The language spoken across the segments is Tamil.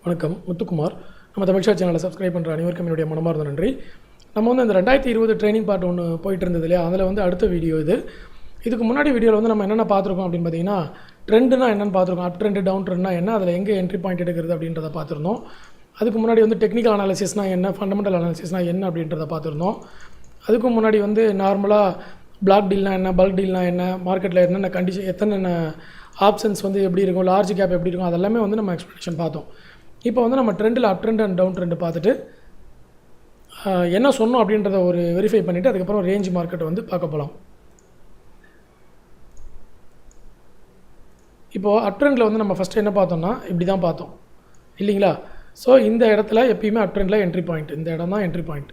வணக்கம், முத்துக்குமார். நம்ம தமிழ்ஷா சேனலை சப்ஸ்கிரைப் பண்ணுற அனைவருக்கும் என்னுடைய மனமார்ந்த நன்றி. நம்ம வந்து இந்த 2020 ட்ரைனிங் பார்ட் ஒன்று போயிட்டு இருந்தது இல்லையா, அதில் வந்து அடுத்த வீடியோ இது. இதுக்கு முன்னாடி வீடியோவில் வந்து நம்ம என்னென்ன பார்த்துருக்கோம் அப்படின்னு பார்த்தீங்கன்னா, ட்ரெண்டுனா என்னென்னு பார்த்துருக்கோம், அப் ட்ரெண்டு டவுன் ட்ரெண்ட்னா என்ன, அதில் எங்கே என்ட்ரி பாயிண்ட் எடுக்கிறது அப்படின்றத பார்த்துருந்தோம். அதுக்கு முன்னாடி வந்து டெக்னிக்கல் அனாலிசிஸ்னால் என்ன, ஃபண்டமெண்டல் அனாலிசிஸ்னால் என்ன அப்படின்றத பார்த்துருந்தோம். அதுக்கு முன்னாடி வந்து நார்மலாக பிளாக் டீல்னா என்ன, பல்க் டீல்னா என்ன, மார்க்கெட்டில் என்னென்ன கண்டிஷன், எத்தனை ஆப்ஷன்ஸ் வந்து எப்படி இருக்கும், லார்ஜ் கேப் எப்படி இருக்கும், அதெல்லாமே வந்து நம்ம எக்ஸ்ப்ளனேஷன் பார்த்தோம். இப்போ வந்து நம்ம ட்ரெண்டில் up trend and down trend பார்த்துட்டு என்ன சொன்னோம் அப்படின்றத ஒரு வெரிஃபை பண்ணிவிட்டு அதுக்கப்புறம் ரேஞ்ச் மார்க்கெட்டை வந்து பார்க்க போகலாம். இப்போது அப் ட்ரெண்டில் வந்து நம்ம ஃபஸ்ட்டு என்ன பார்த்தோம்னா இப்படி தான் பார்த்தோம் இல்லைங்களா. ஸோ இந்த இடத்துல எப்பயுமே அப் ட்ரெண்டில் என்ட்ரி பாயிண்ட், இந்த இடம் தான் என்ட்ரி பாயிண்ட்.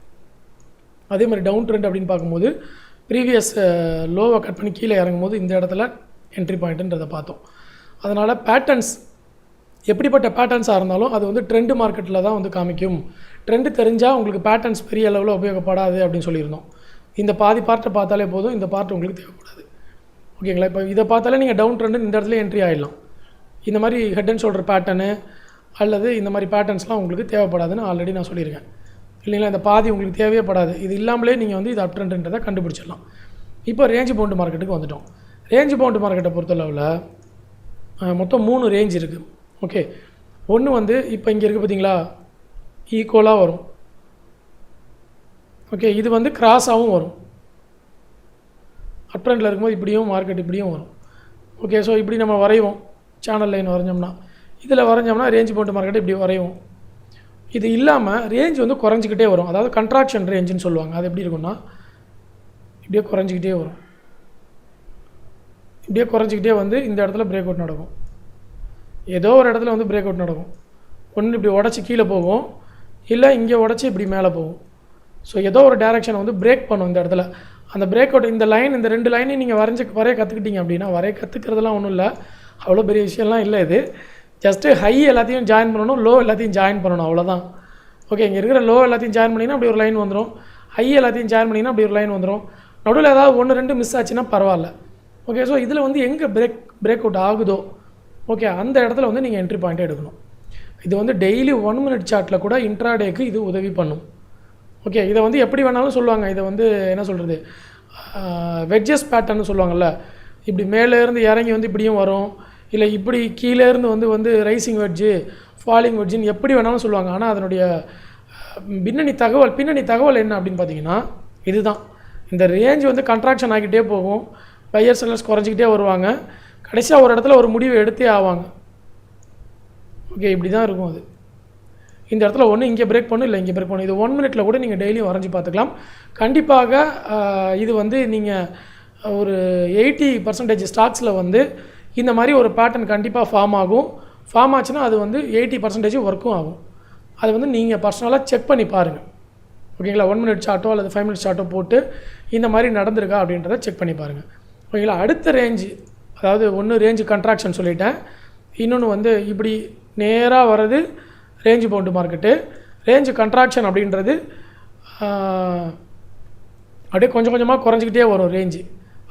அதே மாதிரி டவுன் ட்ரெண்ட் அப்படின்னு பார்க்கும்போது ப்ரீவியஸ் லோவை கட் பண்ணி கீழே இறங்கும்போது இந்த இடத்துல என்ட்ரி பாயிண்ட்டுன்றதை பார்த்தோம். அதனால் பேட்டர்ன்ஸ் எப்படிப்பட்ட பேட்டர்ன்ஸாக இருந்தாலும் அது வந்து ட்ரெண்டு மார்க்கெட்டில் தான் வந்து காமிக்கும். ட்ரெண்டு தெரிஞ்சால் உங்களுக்கு பேட்டர்ன்ஸ் பெரிய அளவில் உபயோகப்படாது அப்படின்னு சொல்லியிருந்தோம். இந்த பாதி பார்ட்டை பார்த்தாலே போதும், இந்த பார்ட் உங்களுக்கு தேவைப்படாது. ஓகேங்களா. இப்போ இதை பார்த்தாலே நீங்கள் டவுன் ட்ரெண்டு இந்த இடத்துல என்ட்ரி ஆகிடலாம். இந்த மாதிரி ஹெட் அண்ட் ஷோல்டர் பேட்டர்னு அல்லது இந்த மாதிரி பேட்டர்ன்ஸ்லாம் உங்களுக்கு தேவைப்படாதுன்னு ஆல்ரெடி நான் சொல்லியிருக்கேன் இல்லைங்களா. இந்த பாதி உங்களுக்கு தேவையே படாது. இது இல்லாமலே நீங்கள் வந்து இது அப் ட்ரெண்டுன்றதை கண்டுபிடிச்சிடலாம். இப்போ ரேஞ்ச் பவுண்டு மார்க்கெட்டுக்கு வந்துட்டோம். ரேஞ்ச் பவுண்டு மார்க்கெட்டை பொறுத்தளவில் மொத்தம் 3 ரேஞ்ச் இருக்குது. ஓகே, ஒன்று வந்து இப்போ இங்கே இருக்குது பார்த்தீங்களா, ஈக்குவலாக வரும். ஓகே, இது வந்து கிராஸாகவும் வரும். அப் ட்ரெண்டில் இருக்கும்போது இப்படியும் மார்க்கெட் இப்படியும் வரும். ஓகே, ஸோ இப்படி நம்ம வரைவோம். சேனல் லைன் வரைஞ்சோம்னா, இதில் வரைஞ்சோம்னா ரேஞ்ச் பவுண்டு மார்க்கெட் இப்படி வரைவோம். இது இல்லாமல் ரேஞ்ச் வந்து குறைஞ்சிக்கிட்டே வரும். அதாவது கண்ட்ராக்ஷன் ரேஞ்சுன்னு சொல்லுவாங்க. அது எப்படி இருக்குன்னா இப்படியே குறைஞ்சிக்கிட்டே வரும். இப்படியே குறைஞ்சிக்கிட்டே வந்து இந்த இடத்துல பிரேக் அவுட் நடக்கும். ஏதோ ஒரு இடத்துல வந்து பிரேக் அவுட் நடக்கும். ஒன்று இப்படி உடச்சி கீழே போகும், இல்லை இங்கே உடச்சி இப்படி மேலே போகும். ஸோ ஏதோ ஒரு டைரெக்ஷனை வந்து பிரேக் பண்ணும் இந்த இடத்துல. அந்த பிரேக் அவுட் இந்த லைன், இந்த 2 லைனையும் நீங்கள் வரைய கற்றுக்கிட்டீங்க அப்படின்னா, வரைய கற்றுக்கிறதுலாம் ஒன்றும் இல்லை, அவ்வளோ பெரிய விஷயம்லாம் இல்லை. இது ஜஸ்ட்டு ஹை எல்லாத்தையும் ஜாயின் பண்ணணும், லோ எல்லாத்தையும் ஜாயின் பண்ணணும், அவ்வளோதான். ஓகே, இங்கே இருக்கிற லோ எல்லாத்தையும் ஜாயின் பண்ணிங்கன்னா அப்படி ஒரு லைன் வந்துடும், ஹை எல்லாத்தையும் ஜாயின் பண்ணிங்கன்னா அப்படி ஒரு லைன் வந்துடும். நடுவில் ஏதாவது 1-2 மிஸ் ஆச்சுன்னா பரவாயில்ல. ஓகே, ஸோ இதில் வந்து எங்கே பிரேக் அவுட் ஆகுதோ ஓகே அந்த இடத்துல வந்து நீங்கள் என்ட்ரி பாயிண்ட்டை எடுக்கணும். இது வந்து டெய்லி 1 மினிட் சார்ட்டில் கூட இன்ட்ராடேக்கு இது உதவி பண்ணும். ஓகே, இதை வந்து எப்படி வேணாலும் சொல்லுவாங்க. இதை வந்து என்ன சொல்கிறது, வெட்ஜஸ் பேட்டர்னு சொல்லுவாங்கள்ல. இப்படி மேலேருந்து இறங்கி வந்து இப்படியும் வரும், இல்லை இப்படி கீழேருந்து வந்து ரைசிங் வெட்ஜு, ஃபாலிங் வெட்ஜுன்னு எப்படி வேணாலும் சொல்லுவாங்க. ஆனால் அதனுடைய பின்னணி தகவல் என்ன அப்படின்னு பார்த்தீங்கன்னா இதுதான். இந்த ரேஞ்ச் வந்து கண்ட்ராக்ஷன் ஆகிக்கிட்டே போகும், பையர் செல்லர்ஸ் குறைஞ்சிக்கிட்டே வருவாங்க, கடைசியாக ஒரு இடத்துல ஒரு முடிவு எடுத்தே ஆவாங்க. ஓகே, இப்படி தான் இருக்கும். அது இந்த இடத்துல ஒன்று இங்கே பிரேக் பண்ணும், இல்லை இங்கே பிரேக் பண்ணும். இது 1 மினிட்டில் கூட நீங்கள் டெய்லியும் வரைஞ்சி பார்த்துக்கலாம். கண்டிப்பாக இது வந்து நீங்கள் ஒரு 80% ஸ்டாக்ஸில் வந்து இந்த மாதிரி ஒரு பேட்டர்ன் கண்டிப்பாக ஃபார்ம் ஆகும். ஃபார்ம் ஆச்சுன்னா அது வந்து 80% ஒர்க்கும் ஆகும். அதை வந்து நீங்கள் பர்சனலாக செக் பண்ணி பாருங்கள். ஓகேங்களா. 1 மினிட் சார்ட்டோ அல்லது 5 மினிட் சார்ட்டோ போட்டு இந்த மாதிரி நடந்திருக்கா அப்படின்றத செக் பண்ணி பாருங்கள். ஓகேங்களா. அடுத்த ரேஞ்சு, அதாவது ஒன்று ரேஞ்சு கண்ட்ராக்ஷன் சொல்லிட்டேன், இன்னொன்று வந்து இப்படி நேராக வர்றது range bound market. Range contraction அப்படின்றது அப்படியே கொஞ்சம் கொஞ்சமாக குறைஞ்சிக்கிட்டே வரும் ரேஞ்சு,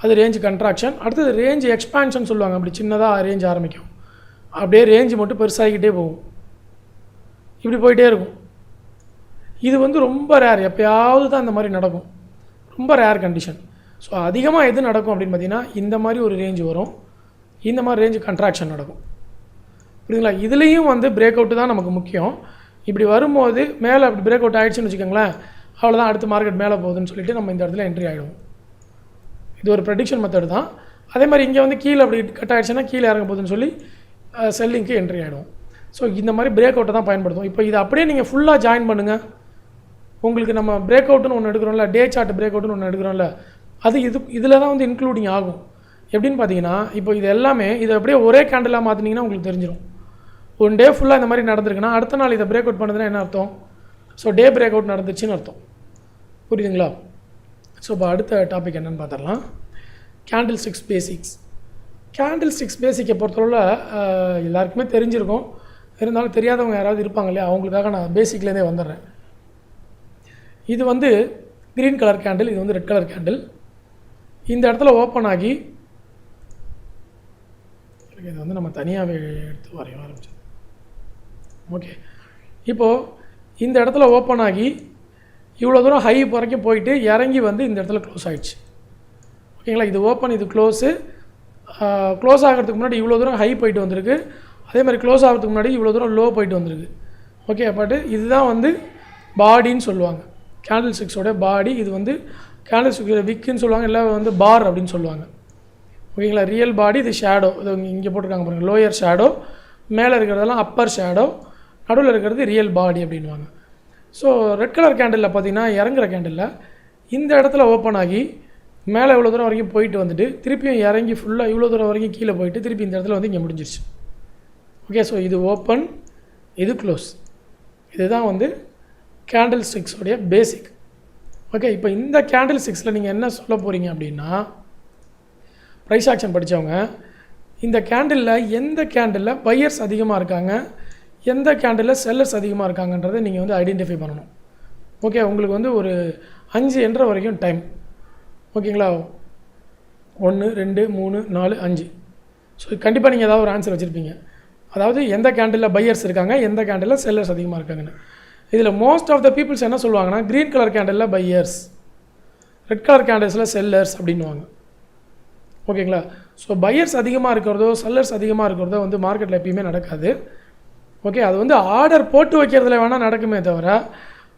அது ரேஞ்சு கண்ட்ராக்ஷன். அடுத்தது ரேஞ்சு எக்ஸ்பான்ஷன் சொல்லுவாங்க. அப்படி சின்னதாக ரேஞ்ச் ஆரம்பிக்கும், அப்படியே ரேஞ்சு மட்டும் பெருசாகிக்கிட்டே போகும், இப்படி போயிட்டே இருக்கும். இது வந்து ரொம்ப ரேர், எப்போயாவது தான் இந்த மாதிரி நடக்கும், ரொம்ப ரேர் கண்டிஷன். ஸோ அதிகமாக எது நடக்கும் அப்படின்னு பார்த்தீங்கன்னா இந்த மாதிரி ஒரு ரேஞ்சு வரும், இந்த மாதிரி ரேஞ்சு கண்ட்ராக்ஷன் நடக்கும். புரியுதுங்களா. இதுலேயும் வந்து பிரேக் அவுட்டு தான் நமக்கு முக்கியம். இப்படி வரும்போது மேலே அப்படி பிரேக் அவுட் ஆகிடுச்சுன்னு வச்சுக்கோங்களேன், அவ்வளோதான், அடுத்த மார்க்கெட் மேலே போகுதுன்னு சொல்லிட்டு நம்ம இந்த இடத்துல என்ட்ரி ஆகிடுவோம். இது ஒரு ப்ரெடிக்ஷன் மெத்தட் தான். அதே மாதிரி இங்கே வந்து கீழே அப்படி கட் ஆகிடுச்சுன்னா கீழே இறங்க போகுதுன்னு சொல்லி செல்லிங்க்கு என்ட்ரி ஆகிடும். ஸோ இந்த மாதிரி பிரேக் அவுட்டை தான் பயன்படுத்தும். இப்போ இதை அப்படியே நீங்கள் ஃபுல்லாக ஜாயின் பண்ணுங்கள். உங்களுக்கு நம்ம பிரேக் அவுட்டுன்னு ஒன்று எடுக்கிறோம்ல, டே சார்ட் பிரேக் அவுட்டுன்னு ஒன்று எடுக்கிறோம்ல, அது இதில் தான் வந்து இன்க்ளூடிங் ஆகும். எப்படின்னு பார்த்தீங்கன்னா, இப்போ இது எல்லாமே இதை அப்படியே ஒரே கேண்டலாக மாற்றினீங்கன்னா உங்களுக்கு தெரிஞ்சிடும். 1 டே ஃபுல்லாக இந்த மாதிரி நடந்திருக்குன்னா அடுத்த நாள் இதை பிரேக் அவுட் பண்ணுறதுன்னா என்ன அர்த்தம்? ஸோ டே பிரேக் அவுட் நடந்துச்சுன்னு அர்த்தம். புரியுதுங்களா. ஸோ இப்போ அடுத்த டாபிக் என்னென்னு பார்த்துடலாம். Candle sticks basics. Candle sticks பேசிக்கை பொறுத்தவரை எல்லாருக்குமே தெரிஞ்சிருக்கும், இருந்தாலும் தெரியாதவங்க யாராவது இருப்பாங்க இல்லையா, அவங்களுக்காக நான் பேசிக்லேருந்தே வந்துடுறேன். இது வந்து க்ரீன் கலர் கேண்டில், இது வந்து ரெட் கலர் கேண்டில். இந்த இடத்துல ஓப்பன் ஆகி இதை வந்து நம்ம தனியாகவே எடுத்து வரைய ஆரம்பிச்சோம். ஓகே, இப்போது இந்த இடத்துல ஓப்பன் ஆகி இவ்வளோ தூரம் ஹை வரைக்கும் போயிட்டு இறங்கி வந்து இந்த இடத்துல க்ளோஸ் ஆகிடுச்சு. ஓகேங்களா, இது ஓப்பன், இது க்ளோஸு. க்ளோஸ் ஆகிறதுக்கு முன்னாடி இவ்வளோ தூரம் ஹை போயிட்டு வந்திருக்கு, அதே மாதிரி க்ளோஸ் ஆகிறதுக்கு முன்னாடி இவ்வளோ தூரம் லோ போயிட்டு வந்திருக்கு. ஓகே, பட் இதுதான் வந்து பாடின்னு சொல்லுவாங்க, கேண்டில் ஸ்டிக்ஸோட பாடி. இது வந்து கேண்டில் ஸ்டிக்ஸோட விக்குன்னு சொல்லுவாங்க, இல்லை வந்து பார் அப்படின்னு சொல்லுவாங்க. ஓகேங்களா, ரியல் பாடி, இது ஷேடோ. இது இங்கே போட்டிருக்காங்க பாருங்கள், லோயர் ஷேடோ, மேலே இருக்கிறதெல்லாம் அப்பர் ஷேடோ, நடுவில் இருக்கிறது ரியல் பாடி அப்படின்வாங்க. ஸோ ரெட் கலர் கேண்டிலில் பார்த்தீங்கன்னா இறங்குற கேண்டிலில் இந்த இடத்துல ஓப்பன் ஆகி மேலே இவ்வளோ தூரம் வரைக்கும் போயிட்டு வந்துட்டு திருப்பியும் இறங்கி ஃபுல்லாக இவ்வளோ தூரம் வரைக்கும் கீழே போயிட்டு திருப்பி இந்த இடத்துல வந்து இங்கே முடிஞ்சிருச்சு. ஓகே, ஸோ இது ஓப்பன், இது க்ளோஸ். இதுதான் வந்து கேண்டில் ஸ்டிக்ஸோடைய பேசிக். ஓகே, இப்போ இந்த கேண்டில் ஸ்டிக்ஸில் நீங்கள் என்ன சொல்ல போகிறீங்க அப்படின்னா, ப்ரைஸ் ஆக்ஷன் படித்தவங்க இந்த கேண்டிலில் எந்த கேண்டிலில் பையர்ஸ் அதிகமாக இருக்காங்க, எந்த கேண்டிலில் செல்லர்ஸ் அதிகமாக இருக்காங்கன்றதை நீங்கள் வந்து ஐடென்டிஃபை பண்ணணும். ஓகே, உங்களுக்கு வந்து ஒரு 5 என்ற வரைக்கும் டைம். ஓகேங்களா, 1 2 3 4 5. ஸோ கண்டிப்பாக நீங்கள் ஏதாவது ஒரு ஆன்சர் வச்சுருப்பீங்க. அதாவது எந்த கேண்டிலில் பையர்ஸ் இருக்காங்க, எந்த கேண்டிலில் செல்லர்ஸ் அதிகமாக இருக்காங்கன்னு. இதில் மோஸ்ட் ஆஃப் த பீப்புள்ஸ் என்ன சொல்லுவாங்கன்னா, க்ரீன் கலர் கேண்டிலில் பையர்ஸ், ரெட் கலர் கேண்டில்ஸில் செல்லர்ஸ் அப்படின்வாங்க. ஓகேங்களா, ஸோ பையர்ஸ் அதிகமாக இருக்கிறதோ செல்லர்ஸ் அதிகமாக இருக்கிறதோ வந்து மார்க்கெட்டில் எப்பயுமே நடக்காது. ஓகே, அது வந்து ஆர்டர் போட்டு வைக்கிறதுல வேணால் நடக்குமே தவிர,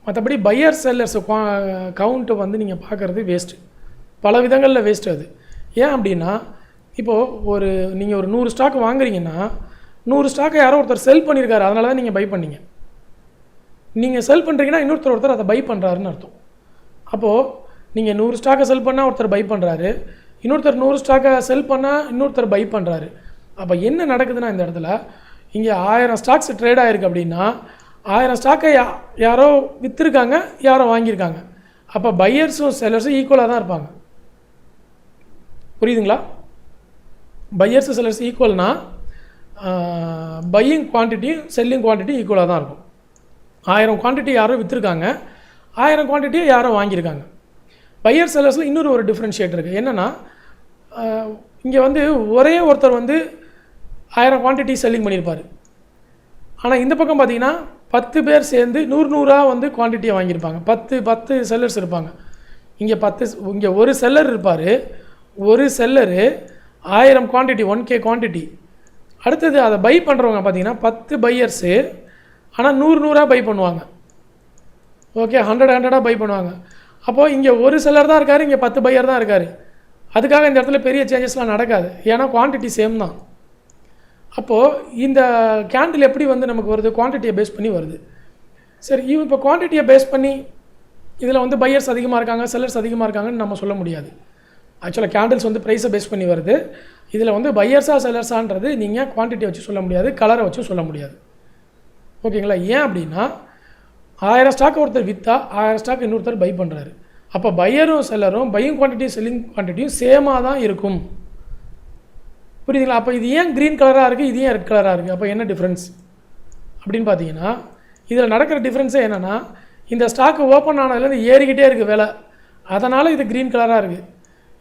மற்றபடி பையர் செல்லர்ஸ் கவுண்ட்டை வந்து நீங்கள் பார்க்குறது வேஸ்ட்டு, பல விதங்களில் வேஸ்ட்டு அது. ஏன் அப்படின்னா, இப்போது நீங்கள் ஒரு 100 ஸ்டாக் வாங்குறீங்கன்னா 100 ஸ்டாக்கை யாரோ ஒருத்தர் செல் பண்ணியிருக்காரு, அதனால தான் நீங்கள் பை பண்ணீங்க. நீங்கள் செல் பண்ணுறீங்கன்னா ஒருத்தர் அதை பை பண்ணுறாருன்னு அர்த்தம். அப்போது நீங்கள் 100 ஸ்டாக்கை செல் பண்ணால் ஒருத்தர் பை பண்ணுறாரு, இன்னொருத்தர் 100 ஸ்டாக்கை செல் பண்ணால் இன்னொருத்தர் பை பண்ணுறாரு. அப்போ என்ன நடக்குதுன்னா, இந்த இடத்துல இங்கே 1000 ஸ்டாக்ஸ் ட்ரேட் ஆகிருக்கு அப்படின்னா 1000 ஸ்டாக்கை யாரோ விற்றுருக்காங்க, யாரோ வாங்கியிருக்காங்க. அப்போ பையர்ஸும் செல்லர்ஸும் ஈக்குவலாக தான் இருப்பாங்க. புரியுதுங்களா? பையர்ஸு செல்லர்ஸ் ஈக்குவல்னா பையிங் குவான்டிட்டியும் செல்லிங் குவான்டிட்டியும் ஈக்குவலாக தான் இருக்கும். 1000 குவான்டிட்டி யாரோ விற்றுருக்காங்க, 1000 குவான்டிட்டியை யாரோ வாங்கியிருக்காங்க. பையர் செல்லர்ஸில் இன்னொரு ஒரு டிஃப்ரென்ஷியேட் இருக்குது. என்னென்னா, இங்கே வந்து ஒரே ஒருத்தர் வந்து 1000 குவான்டிட்டி செல்லிங் பண்ணியிருப்பார். ஆனால் இந்த பக்கம் பார்த்தீங்கன்னா 10 பேர் சேர்ந்து 100 வந்து குவான்டிட்டியை வாங்கியிருப்பாங்க. 10 செல்லர்ஸ் இருப்பாங்க. இங்கே ஒரு செல்லர் இருப்பார். ஒரு செல்லரு 1000 குவான்டிட்டி, 1K குவான்டிட்டி. அடுத்தது அதை பை பண்ணுறவங்க பார்த்தீங்கன்னா 10 பையர்ஸு, ஆனால் 100 பை பண்ணுவாங்க. ஓகே, 100 பை பண்ணுவாங்க. அப்போது இங்கே ஒரு செல்லர் தான் இருக்கார், இங்கே 10 பையர் தான் இருக்கார். அதுக்காக இந்த இடத்துல பெரிய சேஞ்சஸ்லாம் நடக்காது, ஏன்னா குவான்டிட்டி சேம் தான். அப்போது இந்த கேண்டில் எப்படி வந்து நமக்கு வருது, குவான்டிட்டியை பேஸ் பண்ணி வருது. சரி, இப்போ குவான்டிட்டியை பேஸ் பண்ணி இதில் வந்து பையர்ஸ் அதிகமாக இருக்காங்க, செல்லர்ஸ் அதிகமாக இருக்காங்கன்னு நம்ம சொல்ல முடியாது. ஆக்சுவலாக கேண்டில்ஸ் வந்து ப்ரைஸை பேஸ் பண்ணி வருது. இதில் வந்து பையர்ஸாக செல்லர்ஸான்றது நீங்கள் குவான்டிட்டியை வச்சு சொல்ல முடியாது, கலரை வச்சு சொல்ல முடியாது. ஓகேங்களா? ஏன் அப்படின்னா, 1000 ஸ்டாக் ஒருத்தர் விற்றா 1000 ஸ்டாக் இன்னொருத்தர் பை பண்ணுறாரு. அப்போ பையரும் செல்லரும் பையிங் குவான்டிட்டியும் செல்லிங் குவான்டிட்டியும் சேமாக தான் இருக்கும். புரியுதுங்களா? அப்போ இது ஏன் க்ரீன் கலராக இருக்குது, இது ஏன் ரெட் கலராக இருக்குது, அப்போ என்ன டிஃப்ரென்ஸ் அப்படின்னு பார்த்தீங்கன்னா, இதில் நடக்கிற டிஃப்ரென்ஸே என்னென்னா, இந்த ஸ்டாக்கு ஓப்பன் ஆனதுலேருந்து ஏறிக்கிட்டே இருக்குது விலை, அதனால் இது க்ரீன் கலராக இருக்குது.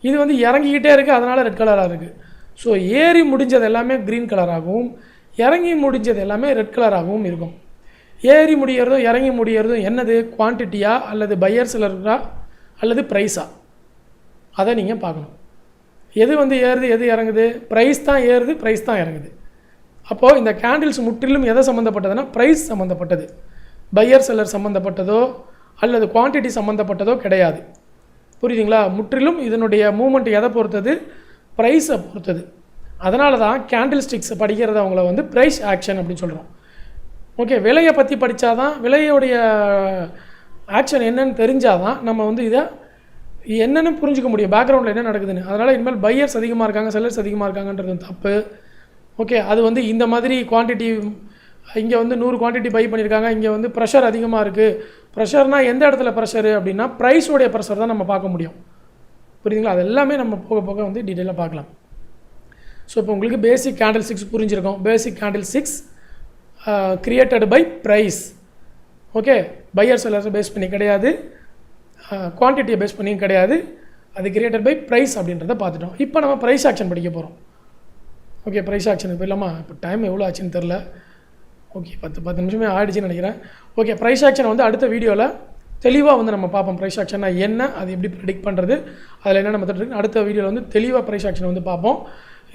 இது வந்து இறங்கிக்கிட்டே இருக்குது, அதனால் ரெட் கலராக இருக்குது. ஸோ ஏறி முடிஞ்சது எல்லாமே க்ரீன் கலராகவும், இறங்கி முடிஞ்சது எல்லாமே ரெட் கலராகவும் இருக்கும். ஏறி முடிகிறதும் இறங்கி முடிகிறதும் என்னது, குவான்டிட்டியா அல்லது பையர் செல்லரா அல்லது ப்ரைஸா, அதை நீங்கள் பார்க்கணும். எது வந்து ஏறுது, எது இறங்குது, ப்ரைஸ் தான் ஏறுது, ப்ரைஸ் தான் இறங்குது. அப்போது இந்த கேண்டில்ஸ் முற்றிலும் எதை சம்மந்தப்பட்டதுன்னா, ப்ரைஸ் சம்மந்தப்பட்டது. பையர் செல்லர் சம்மந்தப்பட்டதோ அல்லது குவான்டிட்டி சம்மந்தப்பட்டதோ கிடையாது. புரியுதுங்களா? முற்றிலும் இதனுடைய மூமெண்ட் எதை பொறுத்தது, ப்ரைஸை பொறுத்தது. அதனால தான் கேண்டில் ஸ்டிக்ஸ் படிக்கிறத அவங்கள வந்து ப்ரைஸ் ஆக்ஷன் அப்படின்னு சொல்கிறோம். ஓகே, விலையை பற்றி படித்தா தான், விலையோடைய ஆக்ஷன் என்னன்னு தெரிஞ்சால் தான் நம்ம வந்து இதை என்னென்னு புரிஞ்சிக்க முடியும், பேக்ரவுண்டில் என்ன நடக்குதுன்னு. அதனால் இனிமேல் பையர்ஸ் அதிகமாக இருக்காங்க, செல்லர்ஸ் அதிகமாக இருக்காங்கன்றது தப்பு. ஓகே, அது வந்து இந்த மாதிரி குவான்டிட்டி, இங்கே வந்து 100 குவான்டிட்டி பை பண்ணியிருக்காங்க, இங்கே வந்து ப்ரெஷர் அதிகமாக இருக்குது. ப்ரெஷர்னால் எந்த இடத்துல ப்ரெஷரு அப்படின்னா, ப்ரைஸோடைய ப்ரெஷர் தான் நம்ம பார்க்க முடியும். புரியுதுங்களா? அது எல்லாமே நம்ம போக போக வந்து டீட்டெயிலாக பார்க்கலாம். ஸோ இப்போ உங்களுக்கு பேசிக் கேண்டில் 6 புரிஞ்சிருக்கும். Basic candle 6 created by price. Okay, buyer செல்லர்ஸை பேஸ் பண்ணி கிடையாது, குவான்டிட்டியை பேஸ் பண்ணியும் கிடையாது, அது கிரியேட்டட் பை ப்ரைஸ் அப்படின்றத பார்த்துட்டோம். இப்போ நம்ம ப்ரைஸ் ஆக்ஷன் படிக்க போகிறோம். ஓகே, ப்ரைஸ் ஆக்ஷனுக்கு போயிடலாமா? இப்போ டைம் எவ்வளோ ஆச்சுன்னு தெரில. ஓகே 10 நிமிஷமே ஆயிடுச்சுன்னு நினைக்கிறேன். ஓகே, ப்ரைஸ் ஆக்ஷன் வந்து அடுத்த வீடியோவில் தெளிவாக வந்து நம்ம பார்ப்போம். ப்ரைஸ் ஆக்ஷன்னா என்ன, அது எப்படி ப்ரெடிக்ட் பண்ணுறது, அதில் என்னென்ன மெத்தட் இருக்குது, அடுத்த வீடியோவில் வந்து தெளிவாக ப்ரைஸ் ஆக்ஷன் வந்து பார்ப்போம்.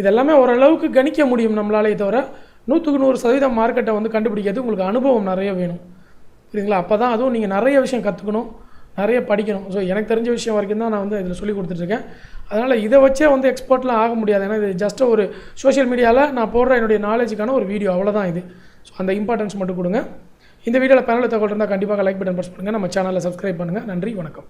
இதெல்லாமே ஓரளவுக்கு கணிக்க முடியும் நம்மளாலே, தவிர 100% மார்க்கெட்டை வந்து கண்டுபிடிக்கிறது உங்களுக்கு அனுபவம் நிறைய வேணும். புரியுதுங்களா? அப்போ தான் அதுவும் நீங்கள் நிறைய விஷயம் கற்றுக்கணும், நிறைய படிக்கணும். ஸோ எனக்கு தெரிஞ்ச விஷயம் வரைக்கும் தான் நான் வந்து இதில் சொல்லி கொடுத்துட்ருக்கேன். அதனால் இதை வச்சே வந்து எக்ஸ்பர்ட்லாம் ஆக முடியாது. ஏன்னா இது ஜஸ்ட் ஒரு சோஷியல் மீடியாவில் நான் போடுற என்னுடைய நாலேஜுக்கான ஒரு வீடியோ, அவ்வளோதான் இது. ஸோ அந்த இம்பார்ட்டன்ஸ் மட்டும் கொடுங்க. இந்த வீடியோவில் பேனலில் தகவல் இருந்தால் கண்டிப்பாக லைக் பட்டன் ப்ரெஸ் பண்ணுங்கள். நம்ம சேனலை சப்ஸ்கிரைப் பண்ணுங்கள். நன்றி, வணக்கம்.